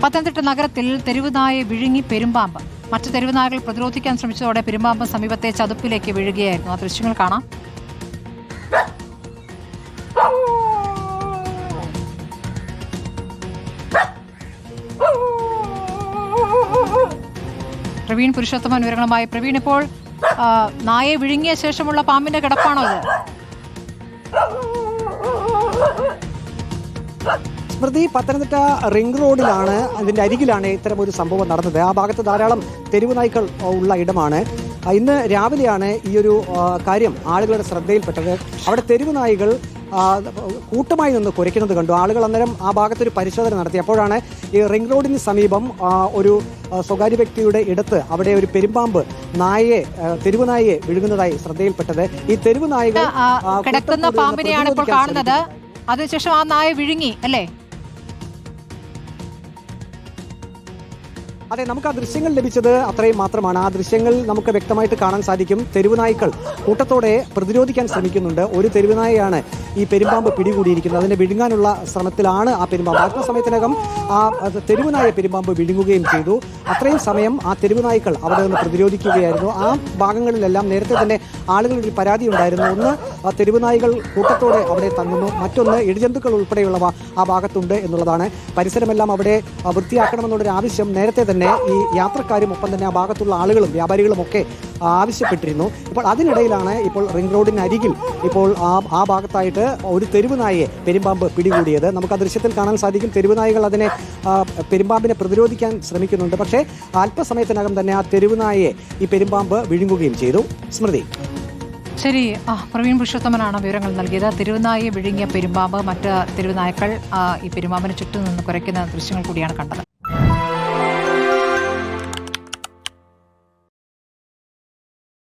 പത്തനംതിട്ട നഗരത്തിൽ തെരുവുനായെ വിഴുങ്ങി പെരുമ്പാമ്പ്. മറ്റു തെരുവുനായകൾ പ്രതിരോധിക്കാൻ ശ്രമിച്ചതോടെ പെരുമ്പാമ്പ് സമീപത്തെ ചതുപ്പിലേക്ക് വീഴുകയായിരുന്നു. ആ ദൃശ്യങ്ങൾ കാണാം. പ്രവീൺ പുരുഷോത്തമൻ വിവരങ്ങളുമായി. പ്രവീൺ, ഇപ്പോൾ നായെ വിഴുങ്ങിയ ശേഷമുള്ള പാമ്പിന്റെ കിടപ്പാണോ ഇത്? സ്മൃതി, പത്തനംതിട്ട റിംഗ് റോഡിലാണ്, അതിൻ്റെ അരികിലാണ് ഇത്തരം ഒരു സംഭവം നടന്നത്. ആ ഭാഗത്ത് ധാരാളം തെരുവ് നായ്ക്കൾ ഉള്ള ഇടമാണ്. ഇന്ന് രാവിലെയാണ് ഈ ഒരു കാര്യം ആളുകളുടെ ശ്രദ്ധയിൽപ്പെട്ടത്. അവിടെ തെരുവ് നായ്കൾ കൂട്ടമായി നിന്ന് കുരയ്ക്കുന്നത് കണ്ടു. ആളുകൾ അന്നേരം ആ ഭാഗത്തൊരു പരിശോധന നടത്തി. അപ്പോഴാണ് ഈ റിംഗ് റോഡിന് സമീപം ഒരു സ്വകാര്യ വ്യക്തിയുടെ ഇടത്ത് അവിടെ ഒരു പെരുമ്പാമ്പ് തെരുവ് നായയെ വിഴുങ്ങുന്നതായി ശ്രദ്ധയിൽപ്പെട്ടത്. ഈ തെരുവ് നായകൾ കിടക്കുന്ന പാമ്പിനെയാണ് ഇപ്പോൾ കാണുന്നത്. അതിനുശേഷം ആ നായ വിഴുങ്ങി അല്ലേ? അതെ, നമുക്ക് ആ ദൃശ്യങ്ങൾ ലഭിച്ചത് അത്രയും മാത്രമാണ്. ആ ദൃശ്യങ്ങൾ നമുക്ക് വ്യക്തമായിട്ട് കാണാൻ സാധിക്കും. തെരുവുനായ്ക്കൾ കൂട്ടത്തോടെ പ്രതിരോധിക്കാൻ ശ്രമിക്കുന്നുണ്ട്. ഒരു തെരുവുനായയാണ് ഈ പെരുമ്പാമ്പ് പിടികൂടിയിരിക്കുന്നത്. അതിനെ വിഴുങ്ങാനുള്ള ശ്രമത്തിലാണ് ആ പെരുമ്പാമ്പ്. അല്പസമയത്തിനകം ആ തെരുവുനായ പെരുമ്പാമ്പ് വിഴുങ്ങുകയും ചെയ്തു. അത്രയും സമയം ആ തെരുവുനായ്ക്കൾ അവിടെ നിന്ന് പ്രതിരോധിക്കുകയായിരുന്നു. ആ ഭാഗങ്ങളിലെല്ലാം നേരത്തെ തന്നെ ആളുകളൊരു പരാതി ഉണ്ടായിരുന്നു. ഒന്ന്, തെരുവുനായ്കൾ കൂട്ടത്തോടെ അവിടെ തങ്ങുന്നു, മറ്റൊന്ന് ഇഴജന്തുക്കൾ ഉൾപ്പെടെയുള്ളവ ആ ഭാഗത്തുണ്ട് എന്നുള്ളതാണ്. പരിസരമെല്ലാം അവിടെ വൃത്തിയാക്കണമെന്നുള്ളൊരു ആവശ്യം നേരത്തെ തന്നെ ഈ യാത്രക്കാരും ഒപ്പം തന്നെ ആ ഭാഗത്തുള്ള ആളുകളും വ്യാപാരികളും ഒക്കെ ആവശ്യപ്പെട്ടിരുന്നു. ഇപ്പോൾ അതിനിടയിലാണ് ഇപ്പോൾ റിംഗ് റോഡിന് അരികിൽ ഇപ്പോൾ ആ ഭാഗത്തായിട്ട് ഒരു തെരുവുനായയെ പെരുമ്പാമ്പ് പിടികൂടിയത്. നമുക്ക് ആ ദൃശ്യത്തിൽ കാണാൻ സാധിക്കും. തെരുവുനായകൾ അതിനെ പെരുമ്പാമ്പിനെ പ്രതിരോധിക്കാൻ ശ്രമിക്കുന്നുണ്ട്. പക്ഷേ അല്പസമയത്തിനകം തന്നെ ആ തെരുവുനായയെ ഈ പെരുമ്പാമ്പ് വിഴുങ്ങുകയും ചെയ്തു. സ്മൃതി. ശരി, പ്രവീൺ പുരുഷോത്തമനാണ് വിവരങ്ങൾ നൽകിയത്. തെരുവുനായെ വിഴുങ്ങിയ പെരുമ്പാമ്പ്, മറ്റ് തെരുവുനായ്ക്കൾ ഈ പെരുമ്പാമ്പിന് ചുറ്റും നിന്ന് കുരയ്ക്കുന്ന ദൃശ്യങ്ങൾ കൂടിയാണ് കണ്ടത്.